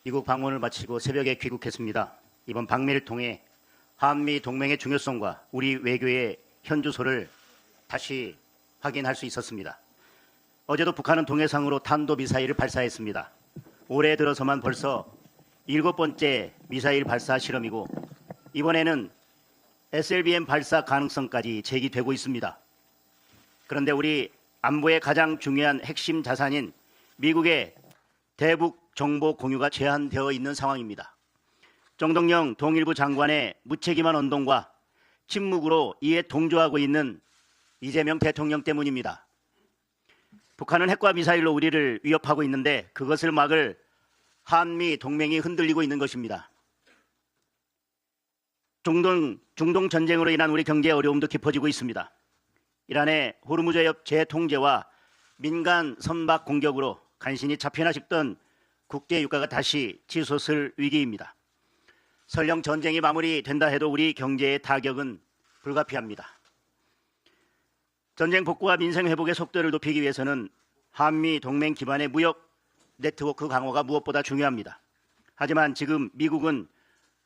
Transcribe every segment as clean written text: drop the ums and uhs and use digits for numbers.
미국 방문을 마치고 새벽에 귀국했습니다. 이번 방미를 통해 한미 동맹의 중요성과 우리 외교의 현주소를 다시 확인할 수 있었습니다. 어제도 북한은 동해상으로 탄도미사일을 발사했습니다. 올해 들어서만 벌써 7번째 미사일 발사 실험이고 이번에는 SLBM 발사 가능성까지 제기되고 있습니다. 그런데 우리 안보의 가장 중요한 핵심 자산인 미국의 대북 정보 공유가 제한되어 있는 상황입니다. 정동영 통일부 장관의 무책임한 언동과 침묵으로 이에 동조하고 있는 이재명 대통령 때문입니다. 북한은 핵과 미사일로 우리를 위협하고 있는데 그것을 막을 한미 동맹이 흔들리고 있는 것입니다. 중동 전쟁으로 인한 우리 경제의 어려움도 깊어지고 있습니다. 이란의 호르무즈해협 재통제와 민간 선박 공격으로 간신히 잡혀나 싶던 국제 유가가 다시 치솟을 위기입니다. 설령 전쟁이 마무리된다 해도 우리 경제의 타격은 불가피합니다. 전쟁 복구와 민생 회복의 속도를 높이기 위해서는 한미 동맹 기반의 무역 네트워크 강화가 무엇보다 중요합니다. 하지만 지금 미국은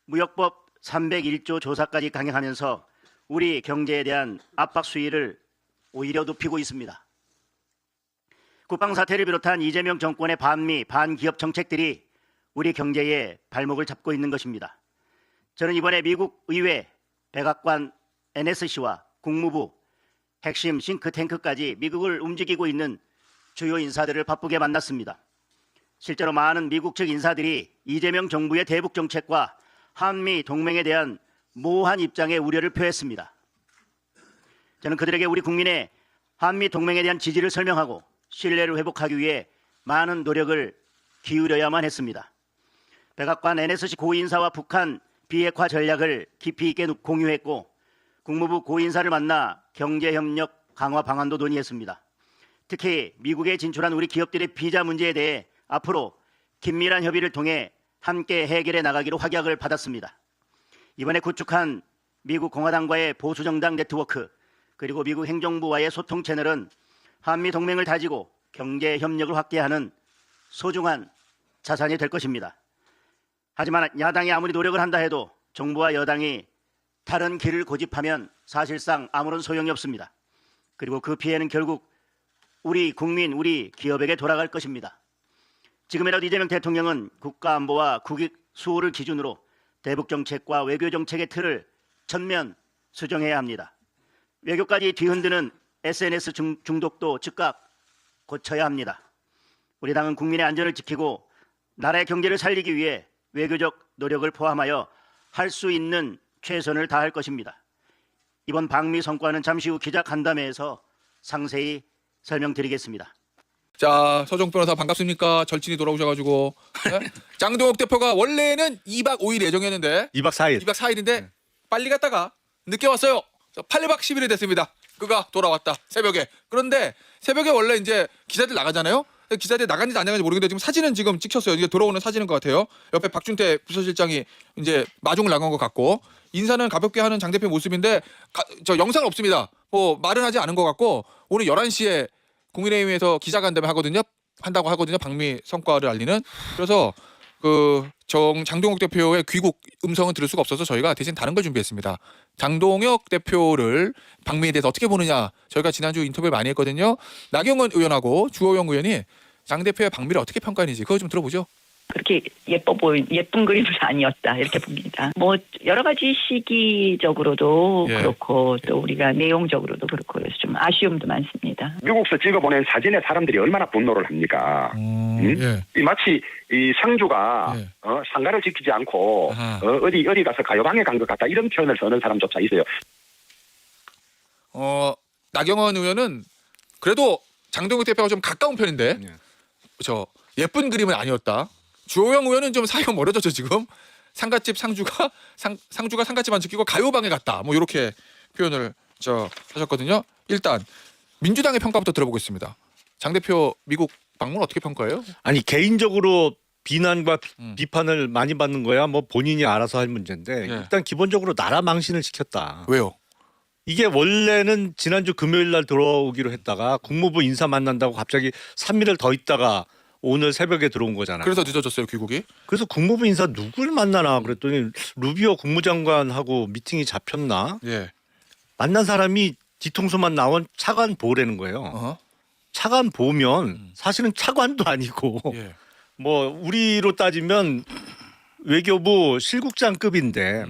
무역법 301조 조사까지 강행하면서 우리 경제에 대한 압박 수위를 오히려 높이고 있습니다. 국방 사태를 비롯한 이재명 정권의 반미, 반기업 정책들이 우리 경제의 발목을 잡고 있는 것입니다. 저는 이번에 미국 의회, 백악관, NSC와 국무부, 핵심 싱크탱크까지 미국을 움직이고 있는 주요 인사들을 바쁘게 만났습니다. 실제로 많은 미국 측 인사들이 이재명 정부의 대북 정책과 한미 동맹에 대한 모호한 입장에 우려를 표했습니다. 저는 그들에게 우리 국민의 한미 동맹에 대한 지지를 설명하고 신뢰를 회복하기 위해 많은 노력을 기울여야만 했습니다. 백악관 NSC 고인사와 북한 비핵화 전략을 깊이 있게 공유했고 국무부 고인사를 만나 경제협력 강화 방안도 논의했습니다. 특히 미국에 진출한 우리 기업들의 비자 문제에 대해 앞으로 긴밀한 협의를 통해 함께 해결해 나가기로 확약을 받았습니다. 이번에 구축한 미국 공화당과의 보수정당 네트워크 그리고 미국 행정부와의 소통 채널은 한미 동맹을 다지고 경제 협력을 확대하는 소중한 자산이 될 것입니다. 하지만 야당이 아무리 노력을 한다 해도 정부와 여당이 다른 길을 고집하면 사실상 아무런 소용이 없습니다. 그리고 그 피해는 결국 우리 국민, 우리 기업에게 돌아갈 것입니다. 지금이라도 이재명 대통령은 국가안보와 국익 수호를 기준으로 대북정책과 외교정책의 틀을 전면 수정해야 합니다. 외교까지 뒤흔드는 SNS 중독도 즉각 고쳐야 합니다. 우리 당은 국민의 안전을 지키고 나라의 경제를 살리기 위해 외교적 노력을 포함하여 할 수 있는 최선을 다할 것입니다. 이번 방미 성과는 잠시 후 기자간담회에서 상세히 설명드리겠습니다. 자, 서정 변호사 반갑습니까? 절친이 돌아오셔가지고 네? 장동혁 대표가 원래는 2박 5일 예정이었는데 2박 4일. 2박 4일인데 빨리 갔다가 늦게 왔어요. 8박 10일이 됐습니다. 그가 돌아왔다 새벽에. 그런데 새벽에 원래 이제 기자들 나가잖아요. 기자들 나갔는지 안 나갔는지 모르겠는데 지금 사진은 지금 찍혔어요. 이게 돌아오는 사진인 것 같아요. 옆에 박준태 부서실장이 이제 마중을 나간 것 같고 인사는 가볍게 하는 장 대표 모습인데 저 영상은 없습니다. 뭐 말은 하지 않은 것 같고 오늘 11시에 국민의힘에서 기자간담회 한다고 하거든요. 방미 성과를 알리는. 그래서 장동혁 대표의 귀국 음성은 들을 수가 없어서 저희가 대신 다른 걸 준비했습니다. 장동혁 대표를 방미에 대해서 어떻게 보느냐 저희가 지난주 인터뷰를 많이 했거든요. 나경원 의원하고 주호영 의원이 장 대표의 방미를 어떻게 평가하는지 그거 좀 들어보죠. 그렇게 예쁜 그림은 아니었다 이렇게 봅니다. 뭐 여러 가지 시기적으로도 예. 그렇고 또 우리가 내용적으로도 그렇고 그래서 좀 아쉬움도 많습니다. 미국서 찍어보낸 사진에 사람들이 얼마나 분노를 합니까? 예. 이 마치 이 상주가 예. 상가를 지키지 않고 어디 가서 가요방에 간 것 같다 이런 표현을 쓰는 사람조차 있어요. 나경원 의원은 그래도 장동혁 대표가 좀 가까운 편인데 저 예쁜 그림은 아니었다. 주호영 의원은 좀 사이가 멀어졌죠 지금. 상가집 상주가 상가집 안 지키고 가요방에 갔다. 뭐 이렇게 표현을 하셨거든요. 일단 민주당의 평가부터 들어보겠습니다. 장 대표 미국 방문 어떻게 평가해요? 아니 개인적으로 비난과 비판을 많이 받는 거야 뭐 본인이 알아서 할 문제인데 예. 일단 기본적으로 나라 망신을 시켰다. 왜요? 이게 원래는 지난주 금요일 날 들어오기로 했다가 국무부 인사 만난다고 갑자기 3일을 더 있다가 오늘 새벽에 들어온 거잖아요. 그래서 늦어졌어요 귀국이. 그래서 국무부 인사 누굴 만나나 그랬더니 루비오 국무장관하고 미팅이 잡혔나? 예. 만난 사람이 뒤통수만 나온 차관 보라는 거예요. 어허. 차관 보면 사실은 차관도 아니고 예. 뭐 우리로 따지면 외교부 실국장급인데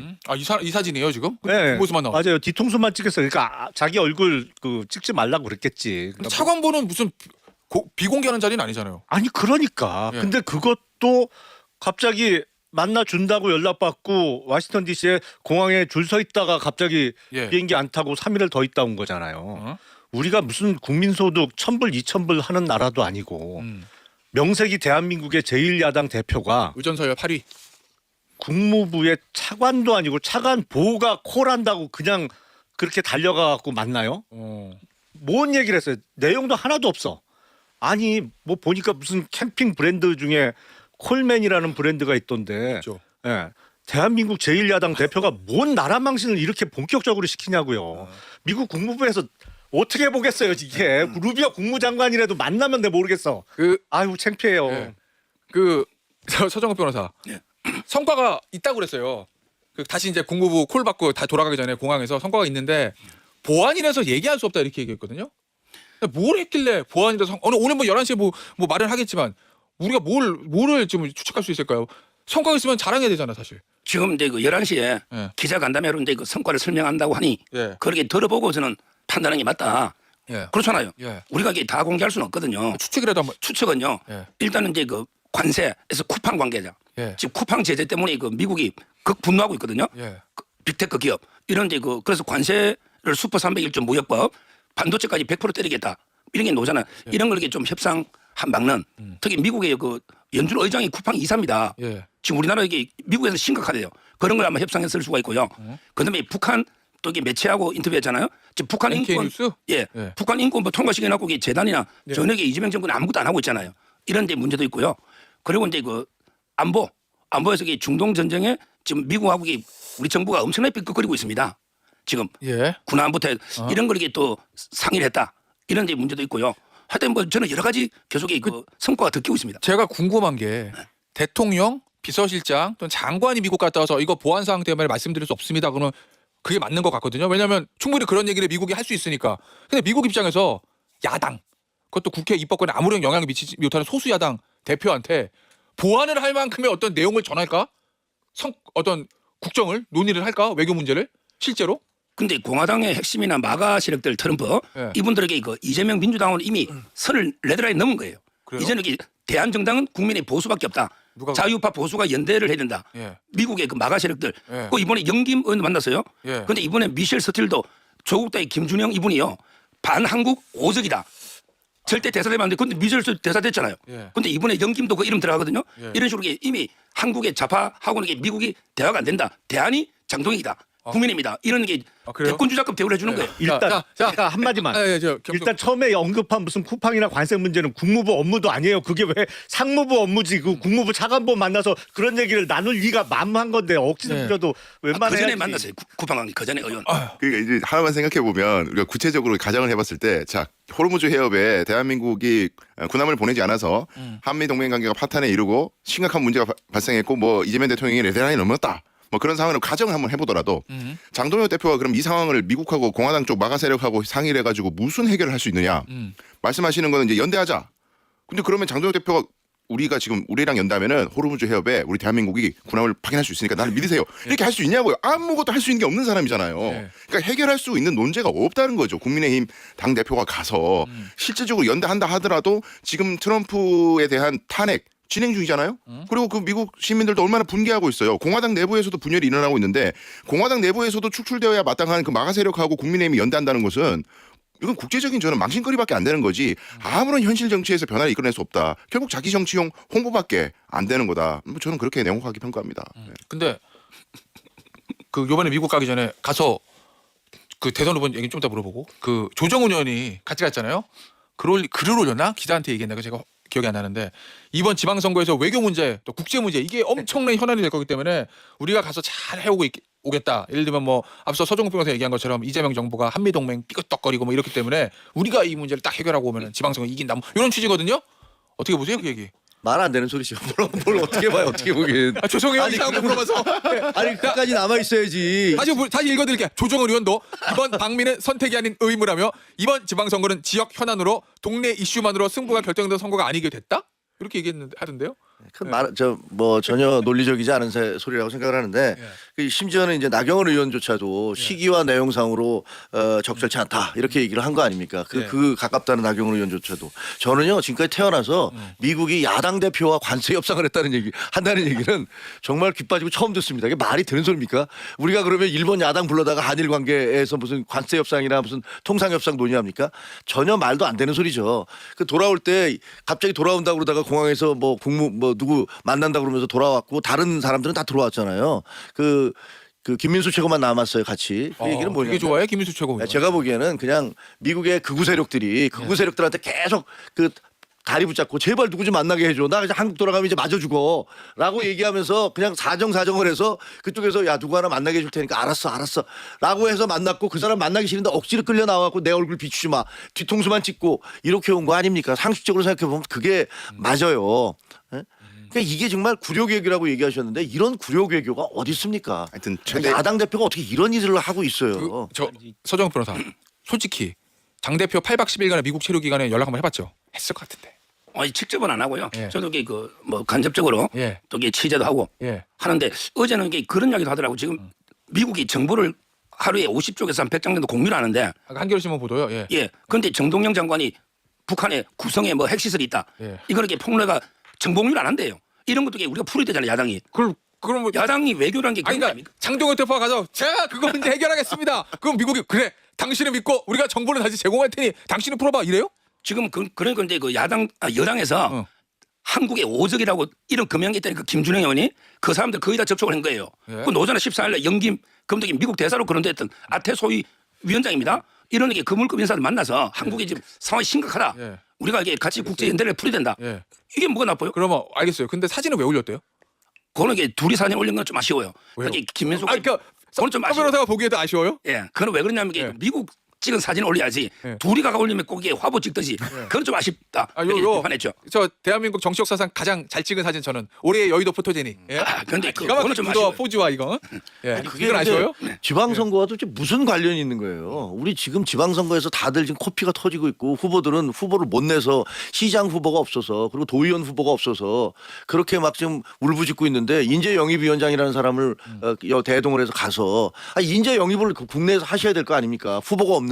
이 사진이에요 지금? 네, 그 모습만 나와. 맞아요. 뒤통수만 찍혔어요. 그러니까 자기 얼굴 그 찍지 말라고 그랬겠지. 근데 차관보는 무슨 비공개하는 자리는 아니잖아요. 아니 그러니까. 예. 근데 그것도 갑자기 만나 준다고 연락받고 워싱턴 DC에 공항에 줄 서 있다가 갑자기 예. 비행기 안 타고 3일을 더 있다 온 거잖아요. 어? 우리가 무슨 국민소득 1,000불 2,000불 하는 나라도 아니고 명색이 대한민국의 제1야당 대표가 의전서열 8위. 국무부의 차관도 아니고 차관 보호가 콜한다고 그냥 그렇게 달려가 갖고 만나요? 뭔 얘기를 했어요? 내용도 하나도 없어. 아니 뭐 보니까 무슨 캠핑 브랜드 중에 콜맨이라는 브랜드가 있던데. 그렇죠. 예. 대한민국 제1야당 대표가 뭔 나라 망신을 이렇게 본격적으로 시키냐고요. 미국 국무부에서 어떻게 보겠어요, 이게. 루비오 국무장관이라도 만나면 내 모르겠어. 아유, 창피해요. 예. 서정욱 변호사. 성과가 있다고 그랬어요. 다시 이제 국무부 콜 받고 다 돌아가기 전에 공항에서 성과가 있는데 보안이라서 얘기할 수 없다 이렇게 얘기했거든요. 뭘 했길래 보안이라서 오늘 뭐 11시에 뭐 말을 하겠지만 우리가 뭐를 지금 추측할 수 있을까요? 성과가 있으면 자랑해야 되잖아, 사실. 지금 이제 그 11시에 예. 기자 간담회로 이제 그 성과를 설명한다고 하니 예. 그렇게 들어보고 저는 판단하는 게 맞다. 예. 그렇잖아요. 예. 우리가 이게 다 공개할 수는 없거든요. 추측이라도 한번. 추측은요. 예. 일단은 이제 그 관세에서 쿠팡 관계자. 예. 지금 쿠팡 제재 때문에 그 미국이 극 분노하고 있거든요. 예. 그 빅테크 기업 이런 이제 그래서 관세를 슈퍼 301조 무역법 반도체까지 100% 때리겠다. 이런 게 나오잖아요. 이런 걸 이렇게 좀 협상 한 막는 특히 미국의 그 연준 의장이 쿠팡 이사입니다. 예. 지금 우리나라 이게 미국에서 심각하대요. 그런 걸 아마 협상에 쓸 수가 있고요. 그다음에 북한 또 이게 매체하고 인터뷰했잖아요. 지금 북한 NK 인권 뉴스? 예, 예. 북한 인권 뭐 통과시켜놓고 이게 재단이나 예. 전역에 이재명 정부는 아무것도 안 하고 있잖아요. 이런 데 문제도 있고요. 그리고 이제 그 안보에서 이 중동 전쟁에 지금 미국하고 우리 정부가 엄청나게 삐걱거리고 있습니다. 지금 예. 군안부터 이런 걸 이게 또 상의를 했다. 이런 데 문제도 있고요. 하여튼 뭐 저는 여러 가지 계속 그 성과가 듣기고 있습니다. 제가 궁금한 게 대통령, 비서실장 또는 장관이 미국 갔다 와서 이거 보안 사항 때문에 말씀드릴 수 없습니다. 그러면 그게 맞는 것 같거든요. 왜냐하면 충분히 그런 얘기를 미국이 할 수 있으니까. 근데 미국 입장에서 야당, 그것도 국회 입법권에 아무런 영향을 미치지 못하는 소수 야당 대표한테 보완을 할 만큼의 어떤 내용을 전할까? 어떤 국정을 논의를 할까? 외교 문제를 실제로? 근데 공화당의 핵심이나 마가 세력들 트럼프 예. 이분들에게 그 이재명 민주당은 이미 선을 레드라인 넘은 거예요. 그래요? 이제는 대한정당은 국민의 보수밖에 없다. 누가 자유파 보수가 연대를 해야 된다. 예. 미국의 그 마가 세력들. 예. 그 이번에 영김 의원 만났어요. 예. 근데 이번에 미셸 스틸도 조국당의 김준영 이분이요. 반한국 오적이다. 절대 대사되면 안 돼. 근데 미셸 스틸 대사 됐잖아요. 예. 근데 이번에 영김도 그 이름 들어가거든요. 예. 이런 식으로 이미 한국의 좌파하고는 미국이 대화가 안 된다. 대안이 장동익이다. 국민입니다. 이런 게 그래요? 대권주자급 대우를 해주는 거예요. 일단 자, 한마디만. 경도. 일단 처음에 언급한 무슨 쿠팡이나 관세 문제는 국무부 업무도 아니에요. 그게 왜 상무부 업무지? 그 국무부 차관보 만나서 그런 얘기를 나눌 리가 만무한 건데 억지로 네. 부려도 그 웬만해야지. 전에 만났어요. 쿠팡왕이 그 전에 의원. 그러니까 이제 하나만 생각해 보면 우리가 구체적으로 가정을 해봤을 때, 자 호르무즈 해협에 대한민국이 군함을 보내지 않아서 한미 동맹 관계가 파탄에 이르고 심각한 문제가 발생했고 뭐 이재명 대통령이 레드라인이 넘었다. 뭐 그런 상황을 가정을 한번 해보더라도 장동혁 대표가 그럼 이 상황을 미국하고 공화당 쪽 마가 세력하고 상의를 해가지고 무슨 해결을 할 수 있느냐? 말씀하시는 거는 이제 연대하자. 근데 그러면 장동혁 대표가 우리가 지금 우리랑 연다면은 호르무즈 해협에 우리 대한민국이 군함을 파견할 수 있으니까 나를 믿으세요. 이렇게 할 수 있냐고요? 아무것도 할 수 있는 게 없는 사람이잖아요. 네. 그러니까 해결할 수 있는 논제가 없다는 거죠. 국민의힘 당 대표가 가서 실질적으로 연대한다 하더라도 지금 트럼프에 대한 탄핵 진행 중이잖아요. 그리고 그 미국 시민들도 얼마나 분개하고 있어요. 공화당 내부에서도 분열이 일어나고 있는데 공화당 내부에서도 축출되어야 마땅한 그 마가 세력하고 국민의힘이 연대한다는 것은 이건 국제적인 저는 망신거리밖에 안 되는 거지 아무런 현실 정치에서 변화를 이끌어낼 수 없다. 결국 자기 정치용 홍보밖에 안 되는 거다. 뭐 저는 그렇게 냉혹하게 평가합니다. 네. 근데 그 요번에 미국 가기 전에 가서 그 대선 후보 얘기 좀 이따 물어보고 그 조정훈 의원이 같이 갔잖아요. 글을 올렸나? 기자한테 얘기했나? 제가 기억이 안 나는데 이번 지방선거에서 외교 문제 또 국제 문제 이게 엄청난 현안이 될 거기 때문에 우리가 가서 잘 해오고 오겠다. 예를 들면 뭐 앞서 서정국 변호사 얘기한 것처럼 이재명 정부가 한미동맹 삐끗덕거리고 뭐 이렇기 때문에 우리가 이 문제를 딱 해결하고 오면은 지방선거 이긴다. 뭐 이런 취지거든요. 어떻게 보세요 그 얘기? 말 안 되는 소리죠. 뭘 어떻게 봐요? 어떻게 보긴. 아, 조성의 아니, 이상한 거 물어봐서. 아니 끝까지 남아 있어야지. 다시 읽어드릴게요. 조정은 의원도 이번 방미는 선택이 아닌 의무라며 이번 지방선거는 지역 현안으로 동네 이슈만으로 승부가 결정된 선거가 아니게 됐다? 이렇게 얘기했는데 하던데요. 뭐 전혀 논리적이지 않은 소리라고 생각을 하는데 그 심지어는 이제 나경원 의원조차도 시기와 내용상으로 적절치 않다 이렇게 얘기를 한 거 아닙니까? 그 가깝다는 나경원 의원조차도 저는요 지금까지 태어나서 미국이 야당 대표와 관세 협상을 한다는 얘기는 정말 귀 빠지고 처음 듣습니다. 이게 말이 되는 소리입니까? 우리가 그러면 일본 야당 불러다가 한일 관계에서 무슨 관세 협상이나 무슨 통상 협상 논의합니까? 전혀 말도 안 되는 소리죠. 그 돌아올 때 갑자기 돌아온다고 그러다가 공항에서 뭐 누구 만난다 그러면서 돌아왔고 다른 사람들은 다 들어왔잖아요. 그 김민수 최고만 남았어요, 같이. 그 얘기는 뭐냐면 되게 좋아해 김민수 최고. 제가 보기에는 그냥 미국의 극우 세력들이 극우 세력들한테 계속 그 다리 붙잡고 제발 누구 좀 만나게 해줘. 나 이제 한국 돌아가면 이제 맞아 죽어라고 얘기하면서 그냥 사정을 해서 그쪽에서 야 누구 하나 만나게 해줄 테니까 알았어라고 해서 만났고 그 사람 만나기 싫은데 억지로 끌려 나와갖고 내 얼굴 비추지 마 뒤통수만 찍고 이렇게 온 거 아닙니까? 상식적으로 생각해 보면 그게 맞아요. 예? 그러니까 이게 정말 구려외교라고 얘기하셨는데 이런 구려외교가 어디 있습니까? 하여튼 최대 야당 대표가 어떻게 이런 일을 하고 있어요? 저 서정욱 변호사 솔직히 당 대표 8박 10일간의 미국 체류 기간에 연락 한번 해봤죠? 했을 것 같은데. 직접은 안 하고요. 예. 저도 이게 뭐 간접적으로 예. 또 이게 취재도 하고 예. 하는데 어제는 이게 그런 이야기도 하더라고. 지금 미국이 정보를 하루에 50쪽에서 한 100장 정도 공유를 하는데 아까 한겨레 신문 보도요. 예. 예. 그런데 정동영 장관이 북한의 구성에 뭐 핵시설이 있다. 예. 이거는 이게 폭로가 정보 공유를 안 한대요. 이런 것도 우리가 풀어야 되잖아요. 야당이. 그럼 뭐 야당이 외교라는 게 아니 그런 거 그러니까 아닙니까? 장동현 대표가 가서 제가 그거 이제 해결하겠습니다. 그럼 미국이 그래 당신을 믿고 우리가 정보를 다시 제공할 테니 당신은 풀어봐 이래요? 지금 그러니까 이제 그 여당에서 한국의 오적이라고 이런 금연기 있다는 그 김준영 의원이 그 사람들 거의 다 접촉을 한 거예요. 예. 그 노조는 14일날 영김 감독이 미국 대사로 거론됐던 아태 소위 위원장입니다. 이런 게 거물급 인사들 만나서 한국이 지금 상황이 심각하다. 예. 우리가 이게 같이 국제 연대를 풀어야 된다. 예. 이게 뭐가 나빠요? 그러면 알겠어요. 근데 사진은 왜 올렸대요? 그거는 이게 둘이 사진 올린 건 좀 아쉬워요. 왜요? 특히 김민수 그러니까 그건 좀 서 아쉬워요. 변호사가 보기에도 아쉬워요? 예, 그건 왜 그러냐면 이게 예. 미국 찍은 사진 올려야지 예. 둘이 가까 올리면 꼭 이게 화보 찍듯이 그건 좀 아쉽다. 아, 이렇게 요 비판했죠. 저 대한민국 정치 역사상 가장 잘 찍은 사진 저는 올해의 여의도 포토제니. 예? 그런데 기가 그거는 막힌 좀 구도와 아쉬워요. 포즈와 이거. 예. 그게 이건 아쉬워요? 지방선거와 도대체 무슨 관련이 있는 거예요? 우리 지금 지방선거에서 다들 지금 코피가 터지고 있고 후보들은 후보를 못 내서 시장 후보가 없어서 그리고 도의원 후보가 없어서 그렇게 막 지금 울부짖고 있는데 인재영입위원장이라는 사람을 대동을 해서 가서 인재영입을 국내에서 하셔야 될 거 아닙니까? 후보가 없는데.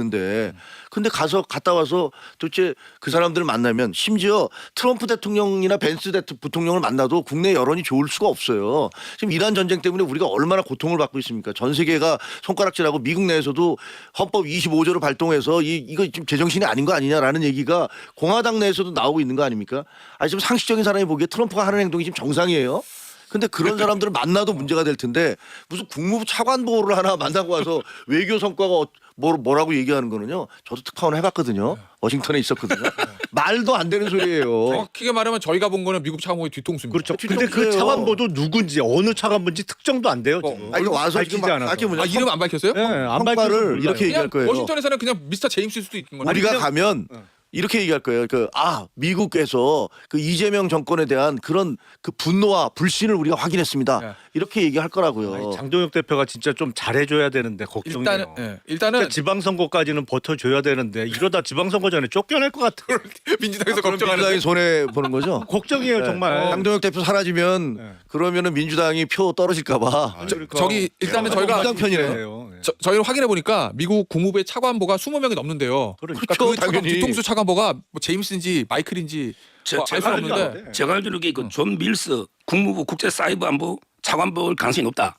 근데 갔다 와서 도대체 그 사람들을 만나면 심지어 트럼프 대통령이나 벤스 부통령을 만나도 국내 여론이 좋을 수가 없어요. 지금 이란 전쟁 때문에 우리가 얼마나 고통을 받고 있습니까? 전 세계가 손가락질하고 미국 내에서도 헌법 25조를 발동해서 이거 지금 제정신이 아닌 거 아니냐라는 얘기가 공화당 내에서도 나오고 있는 거 아닙니까? 아니 지금 상식적인 사람이 보기에 트럼프가 하는 행동이 지금 정상이에요? 근데 그런 사람들을 만나도 문제가 될 텐데 무슨 국무부 차관보를 하나 만나고 와서 외교 성과가 뭐라고 얘기하는 거는요. 저도 특파원 해봤거든요. 워싱턴에 있었거든요. 말도 안 되는 소리예요. 정확하게 말하면 저희가 본 거는 미국 차관보의 뒤통수입니다. 그렇죠. 근데 그 차관보도 누군지 어느 차관보인지 특정도 안 돼요. 지금. 아니 와서 지금 밝히지 않아서. 뭐냐 아 이름 안 밝혔어요? 네, 안 평가를 밝혀서 이렇게 몰라요. 얘기할 거예요. 워싱턴에서는 그냥 미스터 제임스일 수도 있는 거예요. 우리가 가면 이렇게 얘기할 거예요. 미국에서 그 이재명 정권에 대한 그런 그 분노와 불신을 우리가 확인했습니다. 네. 이렇게 얘기할 거라고요. 아니, 장동혁 대표가 진짜 좀 잘해줘야 되는데 걱정이에요. 일단은 그러니까 지방선거까지는 버텨줘야 되는데 이러다 지방선거 전에 쫓겨날 것 같아요. 민주당에서 그럼 걱정하는 민주당이 손해 보는 거죠. 걱정이에요 정말. 장동혁 대표 사라지면 그러면은 민주당이 표 떨어질까봐. 저기 일단은 저희가 민주당 편이네요. 그래요. 저희는 확인해 보니까 미국 국무부의 차관보가 20명이 넘는데요. 그러니까. 그렇죠, 그 당연히. 뒤통수 차관보가 뭐 제임스인지 마이클인지 알 수는 없는데 제가 알기로 그존 밀스 국무부 국제사이버안보 차관볼 가능성이 높다.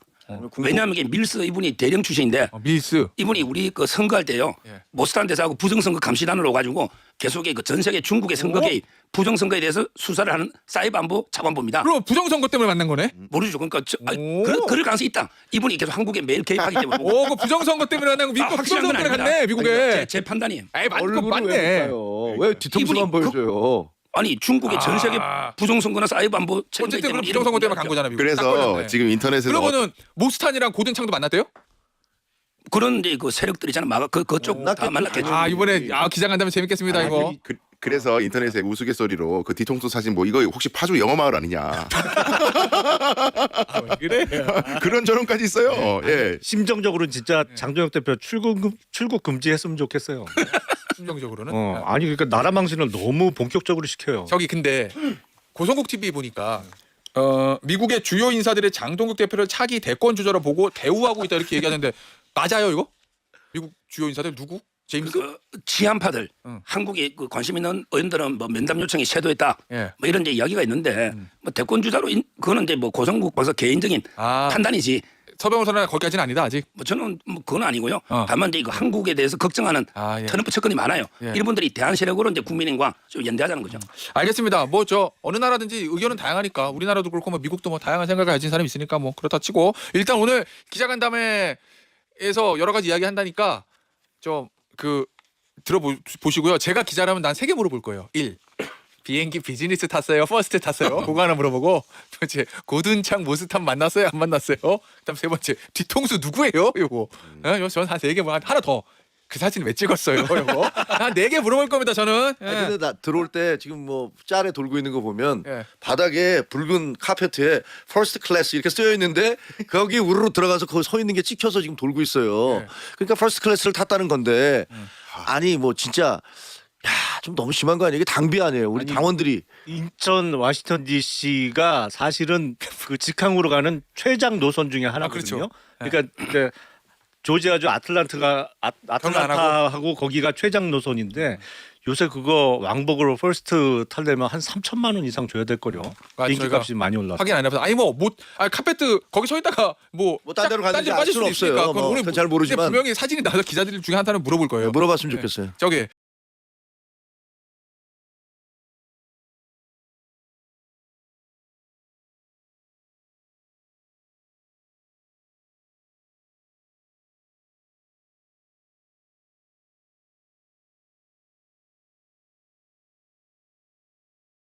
왜냐하면 이게 밀스 이분이 대령 출신인데 밀스 이분이 우리 그 선거할 때요 예. 모스탄 대사하고 부정선거 감시단으로 가지고 계속해 전 세계 중국의 선거 개입 부정선거에 대해서 수사를 하는 사이버안보 차관보입니다. 그럼 부정선거 때문에 만난 거네? 모르죠. 그러니까 오. 그럴 가능성이 있다. 이분이 계속 한국에 매일 개입하기 때문에. 오, 그 부정선거 때문에 만난 거 미국 확실한 건 부정선거 때문에 아닙니다. 갔네 미국에. 제 판단이에요. 에이 맞고 얼굴을 맞네. 왜 볼까요? 왜 뒤통수만 이분이 보여줘요? 아니 중국의 전 세계 부정선거나 사이버안보 책임지기 어쨌든 그럼 때문에 부정선거 때문에 이런 간 거잖아 미국. 딱 그래서 걸렸네. 지금 인터넷에서 그러면은 모스탄이랑 고든창도 만났대요? 그런 이제 그 세력들이 있잖아. 그쪽 다 만났겠죠. 아 이번에 기자간담회 재밌겠습니다 이거. 그래서 인터넷에 우스갯소리로 그 뒤통수 사진 뭐 이거 혹시 파주 영어마을 아니냐 왜 그래? 그런 저론까지 있어요. 예. 심정적으로는 진짜 장동혁 대표 출국 금지했으면 좋겠어요. 심정적으로는. 아니 그러니까 나라 망신을 너무 본격적으로 시켜요. 저기 근데 고성국 TV 보니까 미국의 주요 인사들의 장동국 대표를 차기 대권 주자로 보고 대우하고 있다 이렇게 얘기하는데 맞아요 이거? 미국 주요 인사들 누구? 제임스? 그 치안파들 응. 한국에 그 관심 있는 의원들은 뭐 면담 요청이 쇄도했다. 예. 뭐 이런 이제 이야기가 있는데 뭐 대권 주자로 그거는 이제 뭐 고성국 박사 개인적인 판단이지. 서병호 선언은 거기까지는 아니다 아직. 뭐 저는 뭐 그건 아니고요. 다만 이제 이거 한국에 대해서 걱정하는 예. 트럼프 측근이 많아요. 예. 이분들이 대한 세력으로 이제 국민과 좀 연대하자는 거죠. 알겠습니다. 뭐 저 어느 나라든지 의견은 다양하니까 우리나라도 그렇고 뭐 미국도 뭐 다양한 생각을 가진 사람이 있으니까 뭐 그렇다 치고 일단 오늘 기자간담회에서 여러 가지 이야기 한다니까 좀 그 들어보시고요. 제가 기자라면 난 3개 물어볼 거예요. 1. 비행기 비즈니스 탔어요? 퍼스트 탔어요? 그거 하나 물어보고 두 번째 고든창 모스탄 만났어요? 안 만났어요? 그다음 세 번째 뒤통수 누구예요? 요거 저는 한 3개 뭐 하나 더 그 사진 왜 찍었어요? 요거 한 4개 물어볼 겁니다. 저는. 예. 근데 나 들어올 때 지금 뭐 짤에 돌고 있는 거 보면 예. 바닥에 붉은 카페트에 퍼스트 클래스 이렇게 쓰여 있는데 거기 우르르 들어가서 거기 서 있는 게 찍혀서 지금 돌고 있어요. 예. 그러니까 퍼스트 클래스를 탔다는 건데 아니 뭐 진짜 야, 좀 너무 심한 거 아니에요? 이게 당비 아니에요? 우리 당원들이 인천 워싱턴 DC가 사실은 그 직항으로 가는 최장 노선 중에 하나거든요. 그렇죠. 그러니까 조지아주 아틀란타하고 거기가 최장 노선인데 요새 그거 왕복으로 퍼스트 타려면 한 3천만 원 이상 줘야 될 거요. 비행기 저희가 값이 많이 올랐어. 확인 안 해봐서 아니 카페트 거기 서 있다가 뭐 딴 데로 갔는지 알 빠질 수는 수도 있으니까 없어요. 뭐, 우리 잘 모르지만. 분명히 사진이 나와서 기자들 중에 한 사람 물어볼 거예요. 물어봤으면 좋겠어요. 저기